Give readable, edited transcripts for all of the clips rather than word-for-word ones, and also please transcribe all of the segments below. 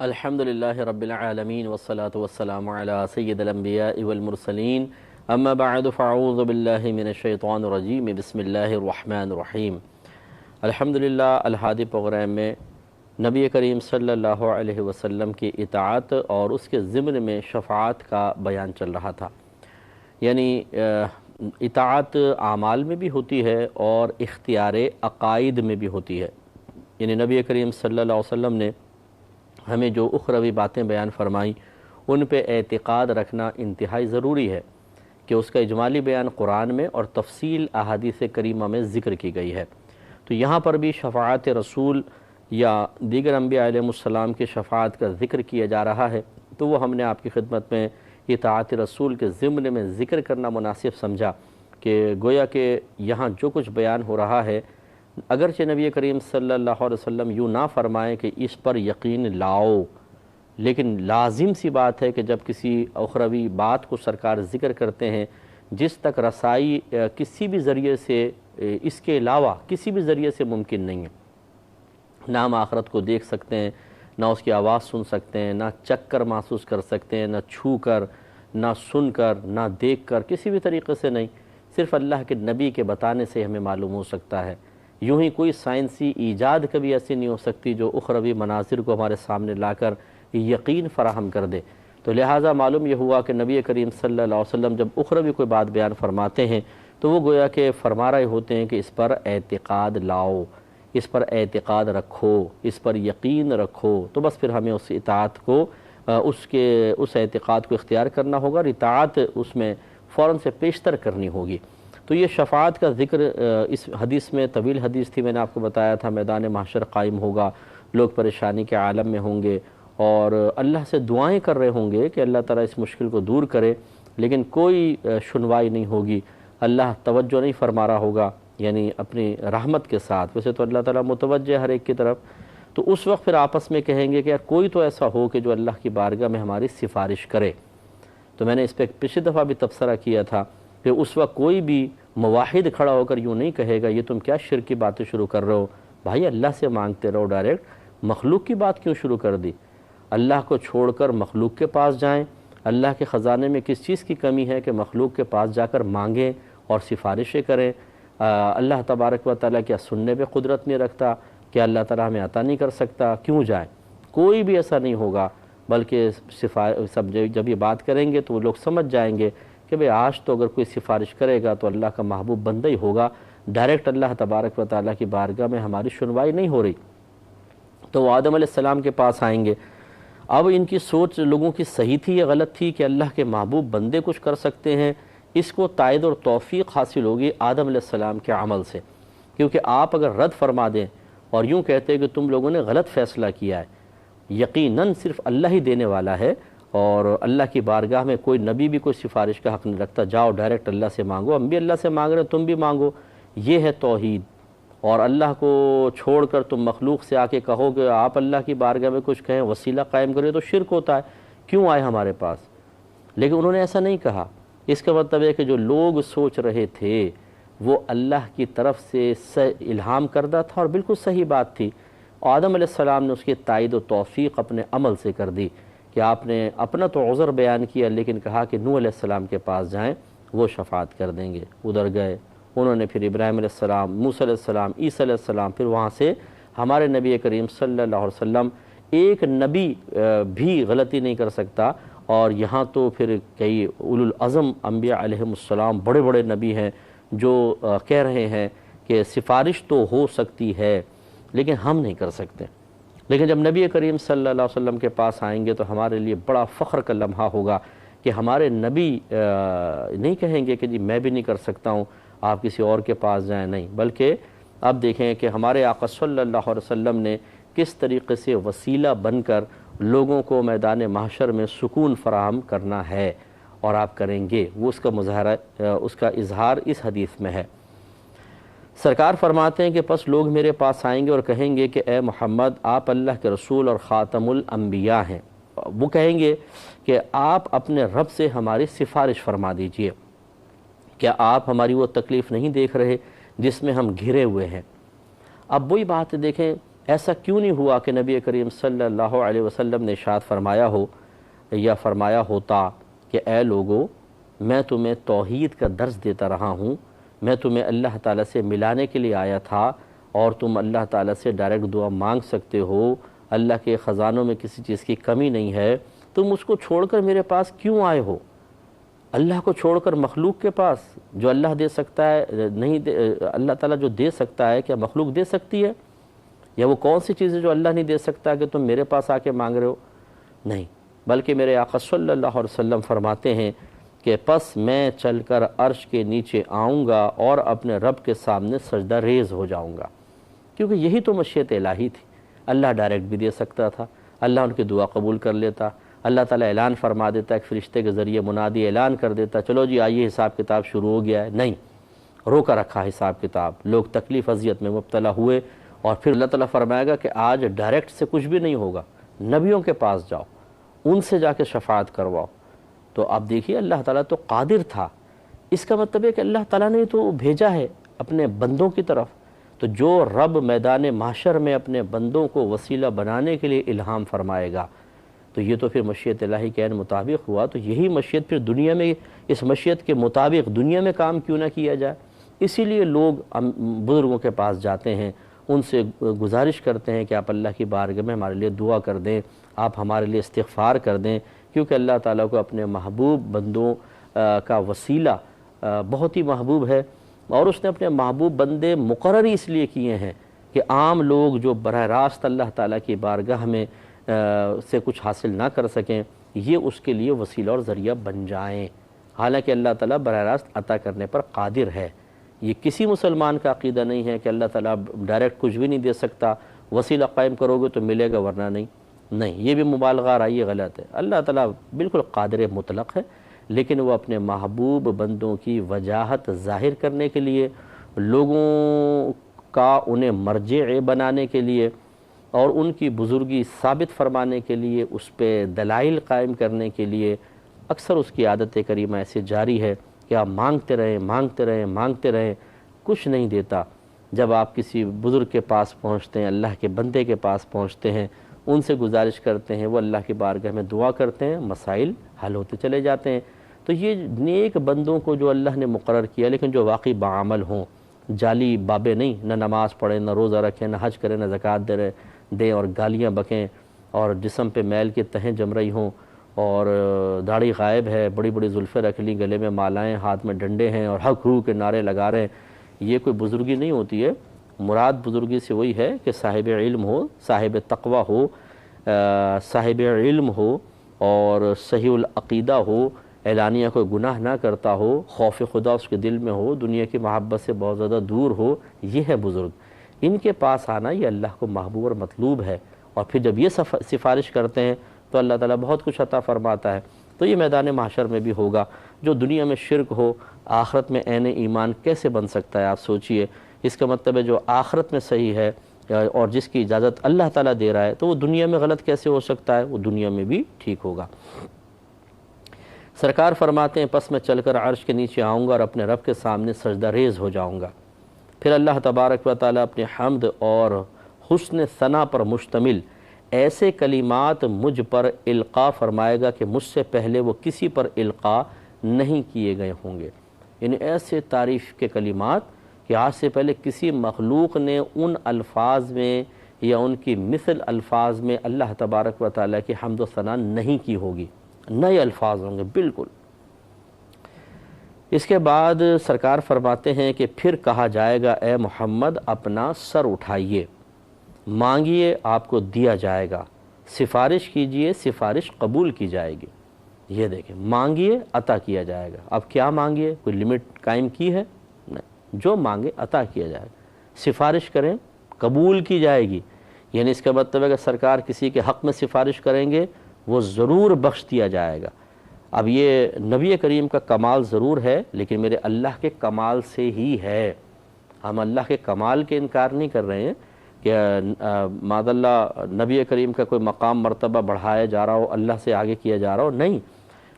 الحمدللہ رب العالمین والصلاة والسلام علی سید الانبیاء والمرسلین اما بعد فاعوذ باللہ من الشیطان الرجیم بسم اللہ الرحمن الرحیم۔ الحمدللہ الہادی پروگرام میں نبی کریم صلی اللہ علیہ وسلم کی اطاعت اور اس کے ضمن میں شفاعت کا بیان چل رہا تھا۔ یعنی اطاعت اعمال میں بھی ہوتی ہے اور اختیار عقائد میں بھی ہوتی ہے۔ یعنی نبی کریم صلی اللہ علیہ وسلم نے ہمیں جو اخروی باتیں بیان فرمائیں ان پہ اعتقاد رکھنا انتہائی ضروری ہے کہ اس کا اجمالی بیان قرآن میں اور تفصیل احادیث کریمہ میں ذکر کی گئی ہے۔ تو یہاں پر بھی شفاعت رسول یا دیگر انبیاء علیہ السلام کی شفاعت کا ذکر کیا جا رہا ہے، تو وہ ہم نے آپ کی خدمت میں اطاعت رسول کے ضمن میں ذکر کرنا مناسب سمجھا کہ گویا کہ یہاں جو کچھ بیان ہو رہا ہے، اگرچہ نبی کریم صلی اللہ علیہ وسلم یوں نہ فرمائیں کہ اس پر یقین لاؤ، لیکن لازم سی بات ہے کہ جب کسی اخروی بات کو سرکار ذکر کرتے ہیں جس تک رسائی کسی بھی ذریعے سے اس کے علاوہ کسی بھی ذریعے سے ممکن نہیں ہے، نہ ہم آخرت کو دیکھ سکتے ہیں، نہ اس کی آواز سن سکتے ہیں، نہ چکھ کر محسوس کر سکتے ہیں، نہ چھو کر، نہ سن کر، نہ دیکھ کر، کسی بھی طریقے سے نہیں، صرف اللہ کے نبی کے بتانے سے ہمیں معلوم ہو سکتا ہے۔ یوں ہی کوئی سائنسی ایجاد کبھی ایسی نہیں ہو سکتی جو اخروی مناظر کو ہمارے سامنے لا کر یقین فراہم کر دے۔ تو لہٰذا معلوم یہ ہوا کہ نبی کریم صلی اللہ علیہ وسلم جب اخروی کوئی بات بیان فرماتے ہیں تو وہ گویا کہ فرما رہے ہوتے ہیں کہ اس پر اعتقاد لاؤ، اس پر اعتقاد رکھو، اس پر یقین رکھو، تو بس پھر ہمیں اس اطاعت کو اس اعتقاد کو اختیار کرنا ہوگا اور اطاعت اس میں فوراً سے پیشتر کرنی ہوگی۔ تو یہ شفاعت کا ذکر اس حدیث میں طویل حدیث تھی، میں نے آپ کو بتایا تھا میدان محشر قائم ہوگا، لوگ پریشانی کے عالم میں ہوں گے اور اللہ سے دعائیں کر رہے ہوں گے کہ اللہ تعالیٰ اس مشکل کو دور کرے، لیکن کوئی سنوائی نہیں ہوگی، اللہ توجہ نہیں فرما رہا ہوگا، یعنی اپنی رحمت کے ساتھ۔ ویسے تو اللہ تعالیٰ متوجہ ہر ایک کی طرف، تو اس وقت پھر آپس میں کہیں گے کہ یار کوئی تو ایسا ہو کہ جو اللہ کی بارگاہ میں ہماری سفارش کرے۔ تو میں نے اس پہ پچھلی دفعہ بھی تبصرہ کیا تھا کہ اس وقت کوئی بھی موحد کھڑا ہو کر یوں نہیں کہے گا یہ تم کیا شرک کی باتیں شروع کر رہے ہو، بھائی اللہ سے مانگتے رہو ڈائریکٹ، مخلوق کی بات کیوں شروع کر دی؟ اللہ کو چھوڑ کر مخلوق کے پاس جائیں، اللہ کے خزانے میں کس چیز کی کمی ہے کہ مخلوق کے پاس جا کر مانگیں اور سفارشیں کریں؟ اللہ تبارک و تعالیٰ کیا سننے پہ قدرت نہیں رکھتا؟ کیا اللہ تعالیٰ ہمیں عطا نہیں کر سکتا؟ کیوں جائیں؟ کوئی بھی ایسا نہیں ہوگا، بلکہ سب جب یہ بات کریں گے تو وہ لوگ سمجھ جائیں گے کہ بھئی آج تو اگر کوئی سفارش کرے گا تو اللہ کا محبوب بندہ ہی ہوگا، ڈائریکٹ اللہ تبارک و تعالیٰ کی بارگاہ میں ہماری سنوائی نہیں ہو رہی۔ تو وہ آدم علیہ السلام کے پاس آئیں گے۔ اب ان کی سوچ لوگوں کی صحیح تھی یا غلط تھی کہ اللہ کے محبوب بندے کچھ کر سکتے ہیں؟ اس کو تائید اور توفیق حاصل ہوگی آدم علیہ السلام کے عمل سے، کیونکہ آپ اگر رد فرما دیں اور یوں کہتے ہیں کہ تم لوگوں نے غلط فیصلہ کیا ہے، یقیناً صرف اللہ ہی دینے والا ہے اور اللہ کی بارگاہ میں کوئی نبی بھی کوئی سفارش کا حق نہیں رکھتا، جاؤ ڈائریکٹ اللہ سے مانگو، ہم بھی اللہ سے مانگ رہے ہیں تم بھی مانگو، یہ ہے توحید۔ اور اللہ کو چھوڑ کر تم مخلوق سے آ کے کہو کہ آپ اللہ کی بارگاہ میں کچھ کہیں، وسیلہ قائم کرے، تو شرک ہوتا ہے، کیوں آئے ہمارے پاس؟ لیکن انہوں نے ایسا نہیں کہا۔ اس کا مطلب ہے کہ جو لوگ سوچ رہے تھے وہ اللہ کی طرف سے الہام کردہ تھا اور بالکل صحیح بات تھی۔ آدم علیہ السلام نے اس کی تائید و توفیق اپنے عمل سے کر دی کہ آپ نے اپنا تو عذر بیان کیا لیکن کہا کہ نوح علیہ السلام کے پاس جائیں، وہ شفاعت کر دیں گے۔ ادھر گئے، انہوں نے پھر ابراہیم علیہ السلام، موسیٰ علیہ السلام، عیسیٰ علیہ السلام، پھر وہاں سے ہمارے نبی کریم صلی اللہ علیہ وسلم۔ ایک نبی بھی غلطی نہیں کر سکتا، اور یہاں تو پھر کئی اولو العزم انبیاء علیہ السلام، بڑے بڑے نبی ہیں جو کہہ رہے ہیں کہ سفارش تو ہو سکتی ہے لیکن ہم نہیں کر سکتے۔ لیکن جب نبی کریم صلی اللہ علیہ وسلم کے پاس آئیں گے تو ہمارے لیے بڑا فخر کا لمحہ ہوگا کہ ہمارے نبی نہیں کہیں گے کہ جی میں بھی نہیں کر سکتا ہوں، آپ کسی اور کے پاس جائیں، نہیں، بلکہ اب دیکھیں کہ ہمارے آقا صلی اللہ علیہ وسلم نے کس طریقے سے وسیلہ بن کر لوگوں کو میدان محشر میں سکون فراہم کرنا ہے، اور آپ کریں گے، وہ اس کا مظاہرہ، اس کا اظہار اس حدیث میں ہے۔ سرکار فرماتے ہیں کہ پس لوگ میرے پاس آئیں گے اور کہیں گے کہ اے محمد آپ اللہ کے رسول اور خاتم الانبیاء ہیں۔ وہ کہیں گے کہ آپ اپنے رب سے ہماری سفارش فرما دیجئے، کیا آپ ہماری وہ تکلیف نہیں دیکھ رہے جس میں ہم گھرے ہوئے ہیں؟ اب وہی بات دیکھیں ایسا کیوں نہیں ہوا کہ نبی کریم صلی اللہ علیہ وسلم نے ارشاد فرمایا ہو یا فرمایا ہوتا کہ اے لوگو، میں تمہیں توحید کا درس دیتا رہا ہوں، میں تمہیں اللہ تعالیٰ سے ملانے کے لیے آیا تھا، اور تم اللہ تعالیٰ سے ڈائریکٹ دعا مانگ سکتے ہو، اللہ کے خزانوں میں کسی چیز کی کمی نہیں ہے، تم اس کو چھوڑ کر میرے پاس کیوں آئے ہو؟ اللہ کو چھوڑ کر مخلوق کے پاس، جو اللہ دے سکتا ہے نہیں اللہ تعالیٰ جو دے سکتا ہے کیا مخلوق دے سکتی ہے؟ یا وہ کون سی چیز ہے جو اللہ نہیں دے سکتا کہ تم میرے پاس آ کے مانگ رہے ہو؟ نہیں، بلکہ میرے آقا صلی اللہ علیہ وسلم فرماتے ہیں کہ پس میں چل کر عرش کے نیچے آؤں گا اور اپنے رب کے سامنے سجدہ ریز ہو جاؤں گا، کیونکہ یہی تو مشیت الہی تھی۔ اللہ ڈائریکٹ بھی دے سکتا تھا، اللہ ان کی دعا قبول کر لیتا، اللہ تعالیٰ اعلان فرما دیتا، ایک فرشتے کے ذریعے منادی اعلان کر دیتا، چلو جی آئیے حساب کتاب شروع ہو گیا ہے۔ نہیں، روکا رکھا حساب کتاب، لوگ تکلیف اذیت میں مبتلا ہوئے، اور پھر اللہ تعالیٰ فرمائے گا کہ آج ڈائریکٹ سے کچھ بھی نہیں ہوگا، نبیوں کے پاس جاؤ، ان سے جا کے شفاعت کرواؤ۔ تو آپ دیکھیے اللہ تعالیٰ تو قادر تھا، اس کا مطلب ہے کہ اللہ تعالیٰ نے تو بھیجا ہے اپنے بندوں کی طرف، تو جو رب میدان محشر میں اپنے بندوں کو وسیلہ بنانے کے لیے الہام فرمائے گا، تو یہ تو پھر مشیت الہی کے عین مطابق ہوا، تو یہی مشیت پھر دنیا میں، اس مشیت کے مطابق دنیا میں کام کیوں نہ کیا جائے؟ اسی لیے لوگ بزرگوں کے پاس جاتے ہیں، ان سے گزارش کرتے ہیں کہ آپ اللہ کی بارگاہ میں ہمارے لیے دعا کر دیں، آپ ہمارے لیے استغفار کر دیں، کیونکہ اللہ تعالیٰ کو اپنے محبوب بندوں کا وسیلہ بہت ہی محبوب ہے، اور اس نے اپنے محبوب بندے مقرر اس لیے کیے ہیں کہ عام لوگ جو براہ راست اللہ تعالیٰ کی بارگاہ میں سے کچھ حاصل نہ کر سکیں، یہ اس کے لیے وسیلہ اور ذریعہ بن جائیں، حالانکہ اللہ تعالیٰ براہ راست عطا کرنے پر قادر ہے۔ یہ کسی مسلمان کا عقیدہ نہیں ہے کہ اللہ تعالیٰ ڈائریکٹ کچھ بھی نہیں دے سکتا، وسیلہ قائم کرو گے تو ملے گا ورنہ نہیں، یہ بھی مبالغہ رہا، یہ غلط ہے۔ اللہ تعالیٰ بالکل قادر مطلق ہے، لیکن وہ اپنے محبوب بندوں کی وجاہت ظاہر کرنے کے لیے، لوگوں کا انہیں مرجع بنانے کے لیے، اور ان کی بزرگی ثابت فرمانے کے لیے، اس پہ دلائل قائم کرنے کے لیے اکثر اس کی عادت کریمہ ایسے جاری ہے کہ آپ مانگتے رہیں مانگتے رہیں مانگتے رہیں، کچھ نہیں دیتا۔ جب آپ کسی بزرگ کے پاس پہنچتے ہیں، اللہ کے بندے کے پاس پہنچتے ہیں، ان سے گزارش کرتے ہیں، وہ اللہ کی بارگاہ میں دعا کرتے ہیں، مسائل حل ہوتے چلے جاتے ہیں۔ تو یہ نیک بندوں کو جو اللہ نے مقرر کیا، لیکن جو واقعی بعمل ہوں، جعلی بابے نہیں، نہ نماز پڑھیں، نہ روزہ رکھیں، نہ حج کریں، نہ زکوٰۃ دیں اور گالیاں بکیں، اور جسم پہ میل کے تہیں جم رہی ہوں، اور داڑھی غائب ہے، بڑی بڑی زلفیں رکھ لی، گلے میں مالائیں، ہاتھ میں ڈنڈے ہیں، اور حق روح کے نعرے لگا رہے ہیں، یہ کوئی بزرگی نہیں ہوتی ہے۔ مراد بزرگی سے وہی ہے کہ صاحب علم ہو، صاحب تقوی ہو، صاحب علم ہو، اور صحیح العقیدہ ہو، اعلانیہ کوئی گناہ نہ کرتا ہو، خوف خدا اس کے دل میں ہو، دنیا کی محبت سے بہت زیادہ دور ہو، یہ ہے بزرگ۔ ان کے پاس آنا یہ اللہ کو محبوب اور مطلوب ہے، اور پھر جب یہ سفارش کرتے ہیں تو اللہ تعالیٰ بہت کچھ عطا فرماتا ہے۔ تو یہ میدان محشر میں بھی ہوگا۔ جو دنیا میں شرک ہو، آخرت میں عین ایمان کیسے بن سکتا ہے؟ آپ سوچئے، اس کا مطلب ہے جو آخرت میں صحیح ہے اور جس کی اجازت اللہ تعالیٰ دے رہا ہے، تو وہ دنیا میں غلط کیسے ہو سکتا ہے؟ وہ دنیا میں بھی ٹھیک ہوگا۔ سرکار فرماتے ہیں پس میں چل کر عرش کے نیچے آؤں گا اور اپنے رب کے سامنے سجدہ ریز ہو جاؤں گا، پھر اللہ تبارک و تعالیٰ اپنے حمد اور حسن ثنا پر مشتمل ایسے کلمات مجھ پر القاء فرمائے گا کہ مجھ سے پہلے وہ کسی پر القاء نہیں کیے گئے ہوں گے، یعنی ایسے تعریف کے کلمات کہ آج سے پہلے کسی مخلوق نے ان الفاظ میں یا ان کی مثل الفاظ میں اللہ تبارک و تعالیٰ کی حمد و ثنا نہیں کی ہوگی، نئے الفاظ ہوں گے بالکل۔ اس کے بعد سرکار فرماتے ہیں کہ پھر کہا جائے گا اے محمد اپنا سر اٹھائیے، مانگیے آپ کو دیا جائے گا، سفارش کیجئے سفارش قبول کی جائے گی۔ یہ دیکھیں، مانگیے عطا کیا جائے گا۔ اب کیا مانگیے؟ کوئی لمٹ قائم کی ہے؟ نہیں، جو مانگے عطا کیا جائے گا، سفارش کریں قبول کی جائے گی، یعنی اس کا مطلب ہے کہ سرکار کسی کے حق میں سفارش کریں گے وہ ضرور بخش دیا جائے گا۔ اب یہ نبی کریم کا کمال ضرور ہے، لیکن میرے اللہ کے کمال سے ہی ہے۔ ہم اللہ کے کمال کے انکار نہیں کر رہے ہیں کہ معاذ اللہ نبی کریم کا کوئی مقام مرتبہ بڑھایا جا رہا ہو، اللہ سے آگے کیا جا رہا ہو، نہیں۔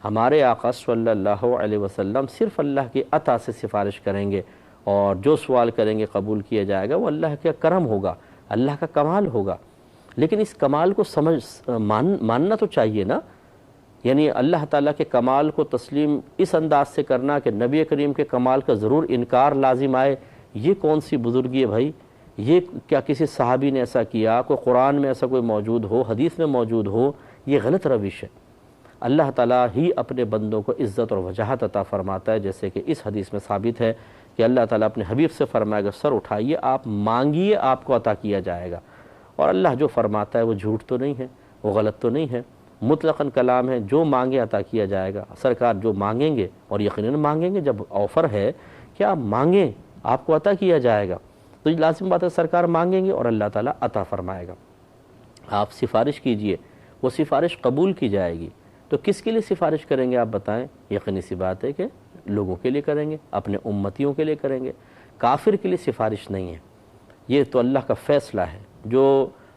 ہمارے آقا صلی اللہ علیہ وسلم صرف اللہ کی عطا سے سفارش کریں گے، اور جو سوال کریں گے قبول کیا جائے گا، وہ اللہ کا کرم ہوگا۔ اللہ کا کمال ہوگا، لیکن اس کمال کو ماننا تو چاہیے نا۔ یعنی اللہ تعالیٰ کے کمال کو تسلیم اس انداز سے کرنا کہ نبی کریم کے کمال کا ضرور انکار لازم آئے، یہ کون سی بزرگی ہے بھائی؟ یہ کیا کسی صحابی نے ایسا کیا؟ کوئی قرآن میں ایسا کوئی موجود ہو، حدیث میں موجود ہو؟ یہ غلط روش ہے۔ اللہ تعالیٰ ہی اپنے بندوں کو عزت اور وجاہت عطا فرماتا ہے، جیسے کہ اس حدیث میں ثابت ہے کہ اللہ تعالیٰ اپنے حبیب سے فرمائے گا سر اٹھائیے، آپ مانگیے، آپ کو عطا کیا جائے گا۔ اور اللہ جو فرماتا ہے وہ جھوٹ تو نہیں ہے، وہ غلط تو نہیں ہے، مطلقاً کلام ہے، جو مانگے عطا کیا جائے گا۔ سرکار جو مانگیں گے، اور یقیناً مانگیں گے، جب آفر ہے کہ آپ مانگیں آپ کو عطا کیا جائے گا، تو یہ لازم بات ہے سرکار مانگیں گے اور اللہ تعالیٰ عطا فرمائے گا۔ آپ سفارش کیجئے، وہ سفارش قبول کی جائے گی۔ تو کس کے لیے سفارش کریں گے آپ بتائیں؟ یقینی سی بات ہے کہ لوگوں کے لیے کریں گے، اپنے امتیوں کے لیے کریں گے، کافر کے لیے سفارش نہیں ہے۔ یہ تو اللہ کا فیصلہ ہے، جو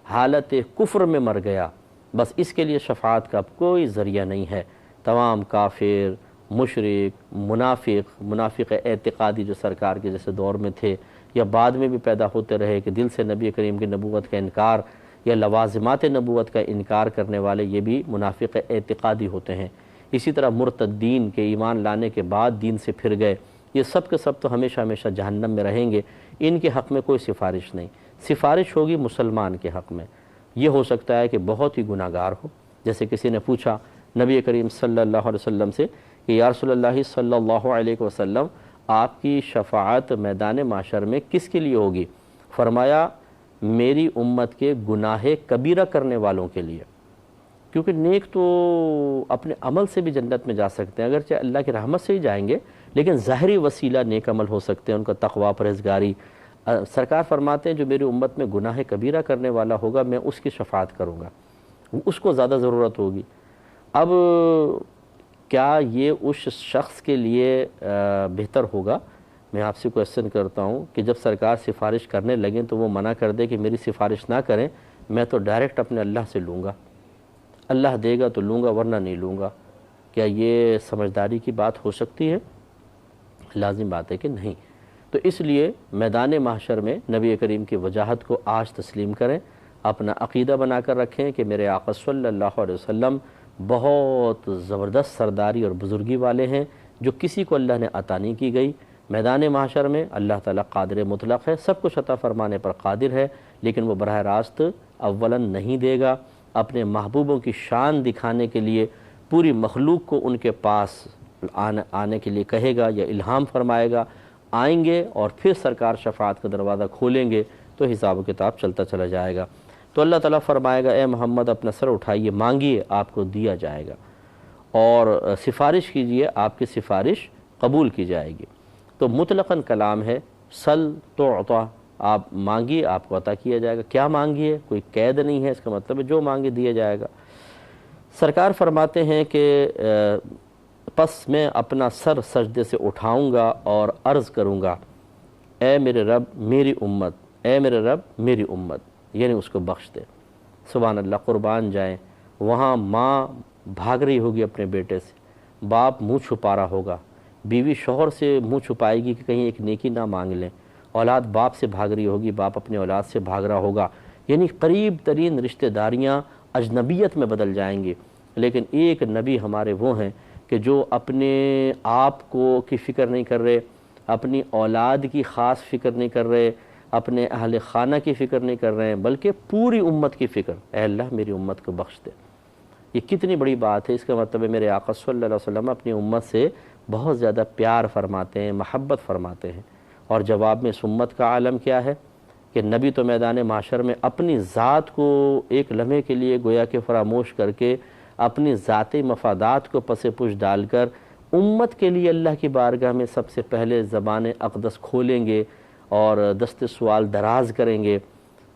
حالت کفر میں مر گیا بس اس کے لیے شفاعت کا کوئی ذریعہ نہیں ہے۔ تمام کافر، مشرک، منافق اعتقادی جو سرکار کے جیسے دور میں تھے یا بعد میں بھی پیدا ہوتے رہے کہ دل سے نبی کریم کی نبوت کا انکار یا لوازمات نبوت کا انکار کرنے والے، یہ بھی منافق اعتقادی ہوتے ہیں۔ اسی طرح مرتدین کے ایمان لانے کے بعد دین سے پھر گئے، یہ سب کے سب تو ہمیشہ ہمیشہ جہنم میں رہیں گے۔ ان کے حق میں کوئی سفارش نہیں، سفارش ہوگی مسلمان کے حق میں۔ یہ ہو سکتا ہے کہ بہت ہی گناہ گار ہو، جیسے کسی نے پوچھا نبی کریم صلی اللہ علیہ وسلم سے کہ یا رسول اللہ صلی اللہ علیہ وسلم، آپ کی شفاعت میدان محشر میں کس کے لیے ہوگی؟ فرمایا میری امت کے گناہ کبیرہ کرنے والوں کے لیے، کیونکہ نیک تو اپنے عمل سے بھی جنت میں جا سکتے ہیں، اگرچہ اللہ کی رحمت سے ہی جائیں گے، لیکن ظاہری وسیلہ نیک عمل ہو سکتے ہیں، ان کا تقوی، پرہیزگاری۔ سرکار فرماتے ہیں جو میری امت میں گناہ کبیرہ کرنے والا ہوگا میں اس کی شفاعت کروں گا، اس کو زیادہ ضرورت ہوگی۔ اب کیا یہ اس شخص کے لیے بہتر ہوگا؟ میں آپ سے کویسچن کرتا ہوں کہ جب سرکار سفارش کرنے لگیں تو وہ منع کر دے کہ میری سفارش نہ کریں، میں تو ڈائریکٹ اپنے اللہ سے لوں گا، اللہ دے گا تو لوں گا ورنہ نہیں لوں گا۔ کیا یہ سمجھداری کی بات ہو سکتی ہے؟ لازم بات ہے کہ نہیں۔ تو اس لیے میدان محشر میں نبی کریم کی وجاہت کو آج تسلیم کریں، اپنا عقیدہ بنا کر رکھیں کہ میرے آقا صلی اللہ علیہ وسلم بہت زبردست سرداری اور بزرگی والے ہیں جو کسی کو اللہ نے عطا نہیں کی گئی۔ میدان محشر میں اللہ تعالیٰ قادر مطلق ہے، سب کچھ عطا فرمانے پر قادر ہے، لیکن وہ براہ راست اولاً نہیں دے گا، اپنے محبوبوں کی شان دکھانے کے لیے پوری مخلوق کو ان کے پاس آنے کے لیے کہے گا یا الہام فرمائے گا، آئیں گے اور پھر سرکار شفاعت کا دروازہ کھولیں گے تو حساب و کتاب چلتا چلا جائے گا۔ تو اللہ تعالیٰ فرمائے گا اے محمد اپنا سر اٹھائیے، مانگیے آپ کو دیا جائے گا، اور سفارش کیجئے آپ کی سفارش قبول کی جائے گی۔ تو مطلقاً کلام ہے، سل تعطا، آپ مانگیے آپ کو عطا کیا جائے گا۔ کیا مانگیے؟ کوئی قید نہیں ہے، اس کا مطلب ہے جو مانگے دیا جائے گا۔ سرکار فرماتے ہیں کہ پس میں اپنا سر سجدے سے اٹھاؤں گا اور عرض کروں گا اے میرے رب میری امت، اے میرے رب میری امت، یعنی اس کو بخش دے۔ سبحان اللہ، قربان جائیں، وہاں ماں بھاگ رہی ہوگی اپنے بیٹے سے، باپ منہ چھپا رہا ہوگا، بیوی شوہر سے منہ چھپائے گی کہ کہیں ایک نیکی نہ مانگ لیں، اولاد باپ سے بھاگ رہی ہوگی، باپ اپنے اولاد سے بھاگ رہا ہوگا، یعنی قریب ترین رشتہ داریاں اجنبیت میں بدل جائیں گی۔ لیکن ایک نبی ہمارے وہ ہیں کہ جو اپنے آپ کو کی فکر نہیں کر رہے، اپنی اولاد کی خاص فکر نہیں کر رہے، اپنے اہل خانہ کی فکر نہیں کر رہے ہیں، بلکہ پوری امت کی فکر، اے اللہ میری امت کو بخش دے۔ یہ کتنی بڑی بات ہے! اس کا مطلب ہے میرے آقا صلی اللہ علیہ وسلم اپنی امت سے بہت زیادہ پیار فرماتے ہیں، محبت فرماتے ہیں، اور جواب میں اس امت کا عالم کیا ہے کہ نبی تو میدان محشر میں اپنی ذات کو ایک لمحے کے لیے گویا کہ فراموش کر کے اپنی ذاتی مفادات کو پس پش ڈال کر امت کے لیے اللہ کی بارگاہ میں سب سے پہلے زبان اقدس کھولیں گے اور دست سوال دراز کریں گے۔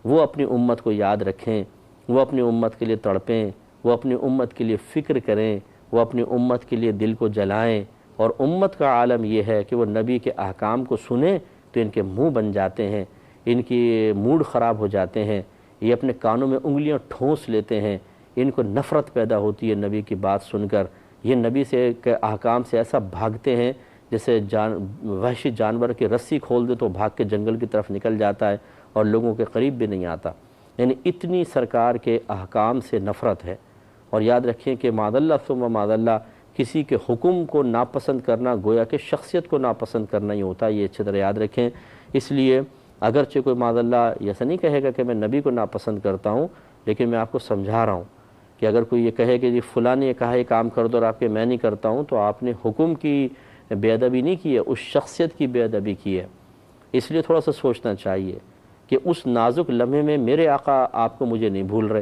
وہ اپنی امت کو یاد رکھیں، وہ اپنی امت کے لیے تڑپیں، وہ اپنی امت کے لیے فکر کریں، وہ اپنی امت کے لیے دل کو جلائیں۔ اور امت کا عالم یہ ہے کہ وہ نبی کے احکام کو سنیں تو ان کے منہ بن جاتے ہیں، ان کی موڈ خراب ہو جاتے ہیں، یہ اپنے کانوں میں انگلیاں ٹھونس لیتے ہیں، ان کو نفرت پیدا ہوتی ہے نبی کی بات سن کر، یہ نبی سے کے احکام سے ایسا بھاگتے ہیں جیسے وحشی جانور کی رسی کھول دے تو بھاگ کے جنگل کی طرف نکل جاتا ہے، اور لوگوں کے قریب بھی نہیں آتا، یعنی اتنی سرکار کے احکام سے نفرت ہے۔ اور یاد رکھیں کہ معاذ اللہ ثم معاذ اللہ کسی کے حکم کو ناپسند کرنا گویا کہ شخصیت کو ناپسند کرنا ہی ہوتا ہے، یہ اچھی طرح یاد رکھیں۔ اس لیے اگرچہ کوئی معاذ اللہ ایسا نہیں کہے گا کہ میں نبی کو ناپسند کرتا ہوں، لیکن میں آپ کو سمجھا رہا ہوں کہ اگر کوئی یہ کہے کہ جی فلاں نے یہ کہا یہ کام کر دو اور آپ کے میں نہیں کرتا ہوں، تو آپ نے حکم کی بے ادبی نہیں کی ہے، اس شخصیت کی بے ادبی کی ہے۔ اس لیے تھوڑا سا سوچنا چاہیے کہ اس نازک لمحے میں میرے آقا آپ کو مجھے نہیں بھول رہے۔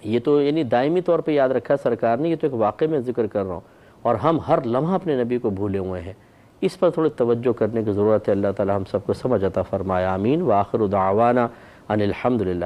یہ تو یعنی دائمی طور پہ یاد رکھا سرکار نے، یہ تو ایک واقعے میں ذکر کر رہا ہوں، اور ہم ہر لمحہ اپنے نبی کو بھولے ہوئے ہیں۔ اس پر تھوڑی توجہ کرنے کی ضرورت ہے۔ اللہ تعالی ہم سب کو سمجھ عطا فرمائے، آمین۔ وآخر دعوانا ان الحمدللہ۔